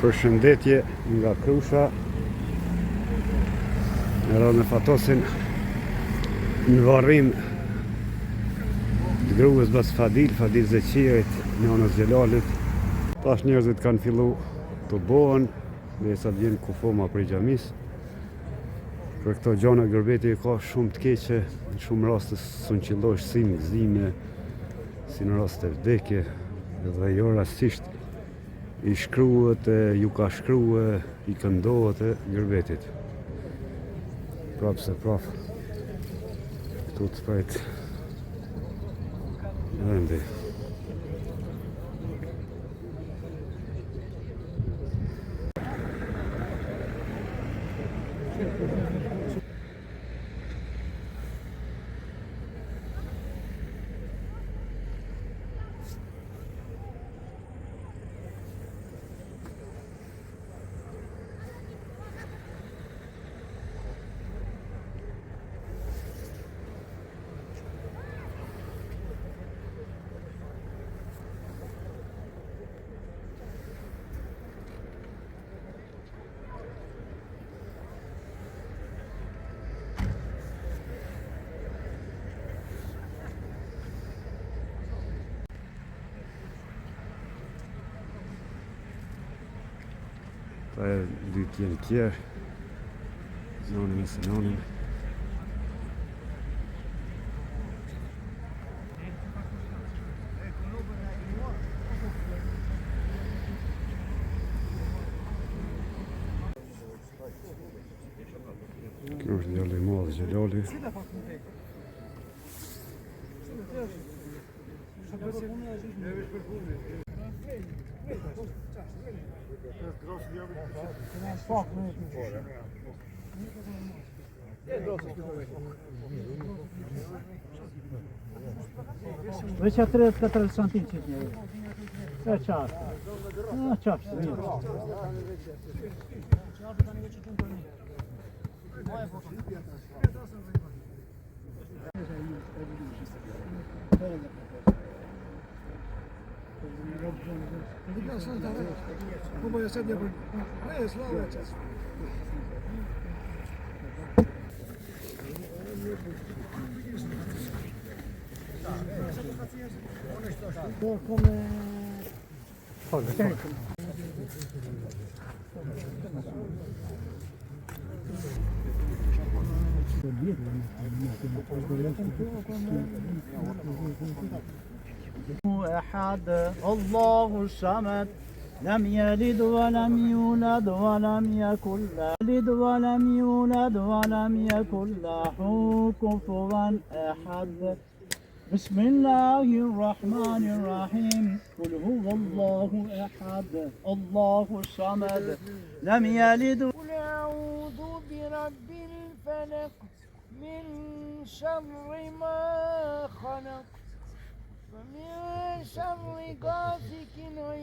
Përshëndetje nga Krusha. Edhe me fatosin në varrim të gruas bas Fadil Zeqirit, nënës Gjelalit. Tash njerëzit kanë fillu të bohen, derisa vjen kufoma prej xhamis. Për këto gjona Gërbeti ka shumë të keqe, në shumë raste sunqillosh si në gëzime, si në raste vdekje, dhe jo rastisht i shkruhet, ju ka shkruhe, i këndohet e Gërbetit. Prapë se prapë, këtu të prejt vendi. Ta e lytje në tjerë, zonin e senonin. Kjo është djalli i madh Gjelali. Veç a 34 cm që një. E qafë. E qafë. أحد الله الصمد لم يلد ولم يولد ولم يكن له كفوا أحد بسم الله الرحمن الرحيم قل هو الله أحد الله الصمد لم يلد. قل أعوذ برب الفلق من شر ما خلق ومن شر غاسق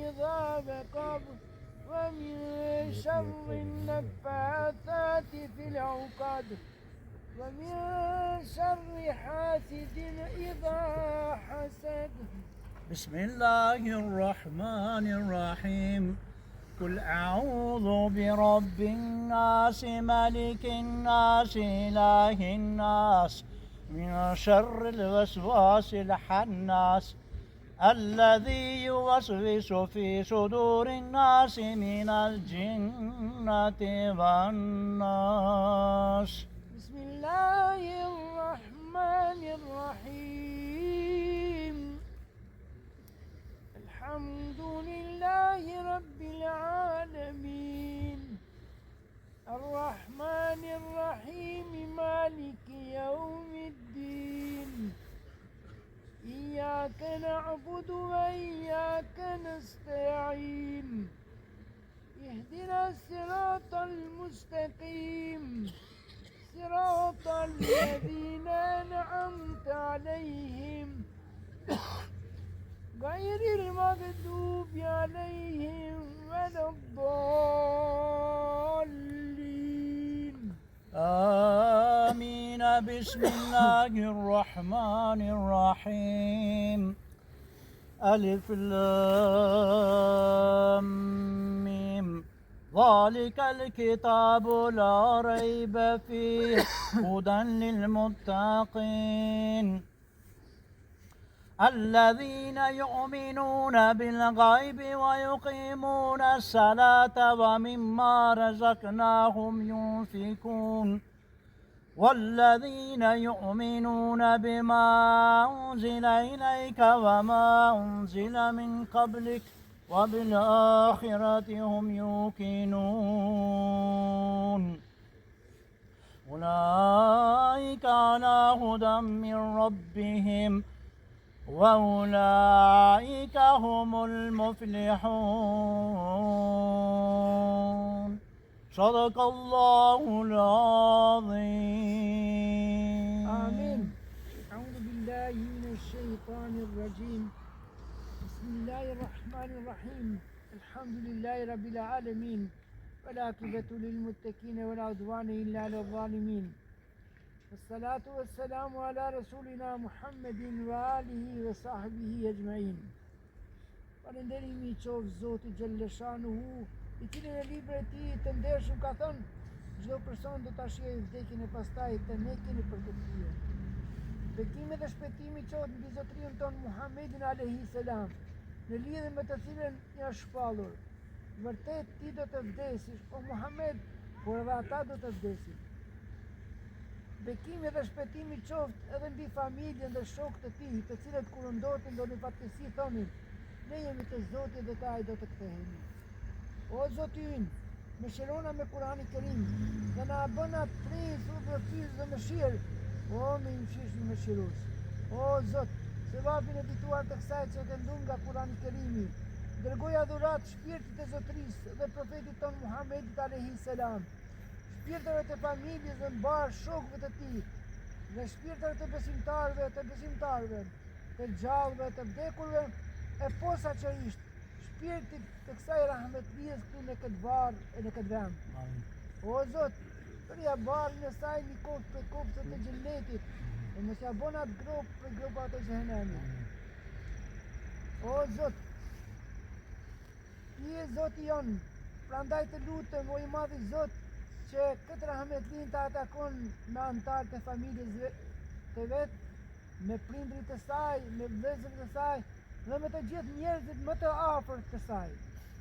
إذا وقب ومن شر النفاثات في العقد ومن شر حاسد إذا حسد. بسم الله الرحمن الرحيم قل أعوذ برب الناس ملك الناس إله الناس من شر الوسواس الخناس الذي يوسوس في صدور الناس من الجنة والناس. بسم الله الرحمن الرحيم الحمد لله رب العالمين الرحمن الرحيم مالك يوم الدين إياك نعبد وإياك نستعين اهدنا الصراط المستقيم صراط الذين أنعمت عليهم غير المغضوب عليهم ولا الضالين. آمين. بسم الله الرحمن الرحيم ألف لام ميم ذلك الكتاب لا ريب فيه هدى للمتقين الذين يؤمنون بالغيب ويقيمون الصلاة ومما رزقناهم ينفقون والذين يؤمنون بما أنزل إليك وما أنزل من قبلك وبالآخرة هم يوقنون أولئك على هدى من ربهم وأولئك هم المفلحون صدق الله العظيم آمين. أعوذ بالله من الشيطان الرجيم. بسم الله الرحمن الرحيم. الحمد لله رب العالمين والعاقبة للمتقين ولا عدوان إلا على الظالمين والصلاة والسلام على رسولنا محمد وآله وصحبه أجمعين. Falënderimi qoftë Zotit Gjellëshanuhu, i cili në librin e tij të ndershëm ka thënë, çdo person do ta shijojë vdekjen e pastaj të nekjen e për të kryer. Bekimi dhe shpëtimi qoftë mbi Zotrin ton Muhammedin alayhi salam, në lidhje me të cilën ja shpallur. Vërtet ti do të vdesish, o Muhammed, por edhe ata do të vdesin. Bekimi dhe shpëtimi qoftë edhe mbi familjen dhe shokët e tij, të cilët kur ndodhin ndonjë fatkeqësi thonin, ne jemi të Zotit dhe te ai do të kthehemi. O Zoti ynë, mëshirona me Kur'anin e Kerim, dhe na bën atë prej udhëfis dhe mëshirë, o me mëshirë i mëshirues. O Zot, sevapin e fituar të kësaj që ke nduar nga Kur'ani i Kerimi, dërgoja dhurat shpirtit e Zotrisë dhe profetit ton Muhammedit alayhi salam, shpirteve të familjes dhe mbar shokëve të tij, dhe shpirteve të besimtarëve, të gjallëve, të vdekurve, e posa që ishtë shpirtit të kësaj rahmetlijës këtu në këtë varë e në këtë vend. O Zot, përja barën e saj një kopë për kopësët e gjennetit, e mos ja bon atë gropë për gropat e gjehenemi. O Zot, ti e Zoti jonë, prandaj të lutëm, o i madhi Zot, që këtë rahmetlijën të atakon me antarët e familjes të vetë, me prindrit e saj, me vëllezërit e saj, dhe me të gjithë njerëzit më të afërt të saj.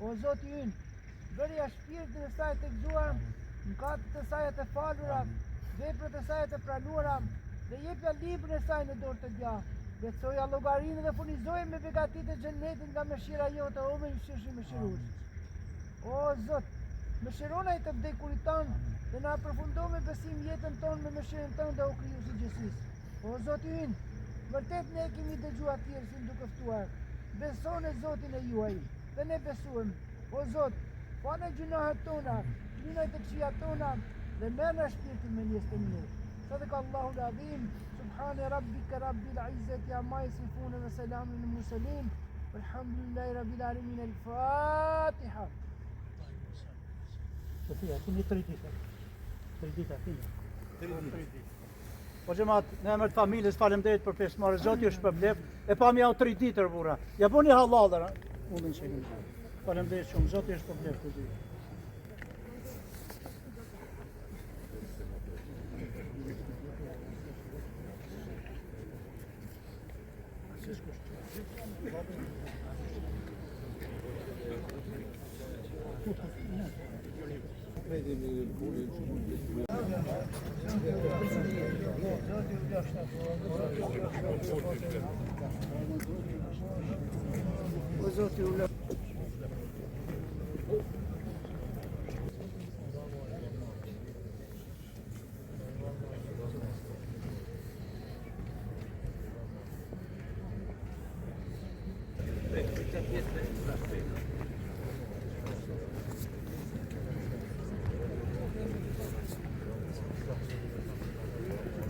O Zoti ynë, bërja shpirtin e saj të gëzuar, mëkatet e saj të falura, veprat e saj të pranuara, dhe jepja librin e saj në dorë të gjah, lehtësoja llogarinë dhe furnizoje me begatitë e xhennetit nga mëshira jote, o me mëshirë mëshirues. O Zot, mëshirona i të vdekurit tonë dhe na përfundo me besim jetën tonë me mëshirën tënde, o Krijuesi i gjithësisë. O Zoti ynë, vërtet ne kemi dëgjuar thirrsin duke ftuar. Beson e Zotin e juaj, dhe ne besuam. O Zot, falë gjunahet tona, linaj të këqijat tona, dhe merr na shpirtin me njerëz të mirë. Sadaka Allahu al-Azim, subhane rabbika rabbil izzati amma yasifun wa salamun alal mursalin, walhamdulillahi rabbil alamin. Al-Fatiha. Sofia, keni 3 ditë. 3 ditë aty. Po xhamat, në emër të familjes faleminderit për pjesëmarrjen. Zoti ju shpërblet. E pam ja 3 ditër burra. Ja bëni hallallar, mundin shënim. Faleminderit shumë. Zoti ju shpërblet të dy. O Zoti u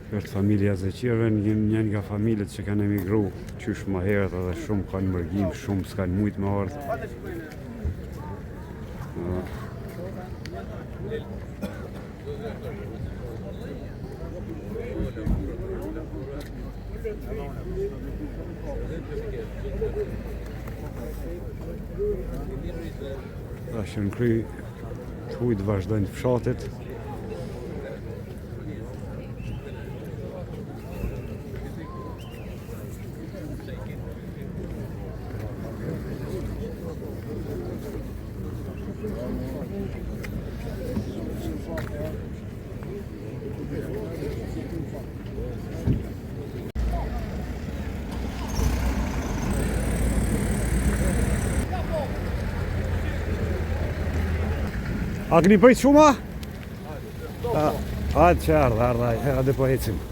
Është familja Zeqirëve, një nga familjet që kanë emigru qysh më herët edhe shumë kanë mërgjim, shumë s'kanë mujt me ardhë. Është në kry Hujt vazhdojnë fshatit. A këni pëjtë shuma? Hajde që ardhe, hajde po ecim.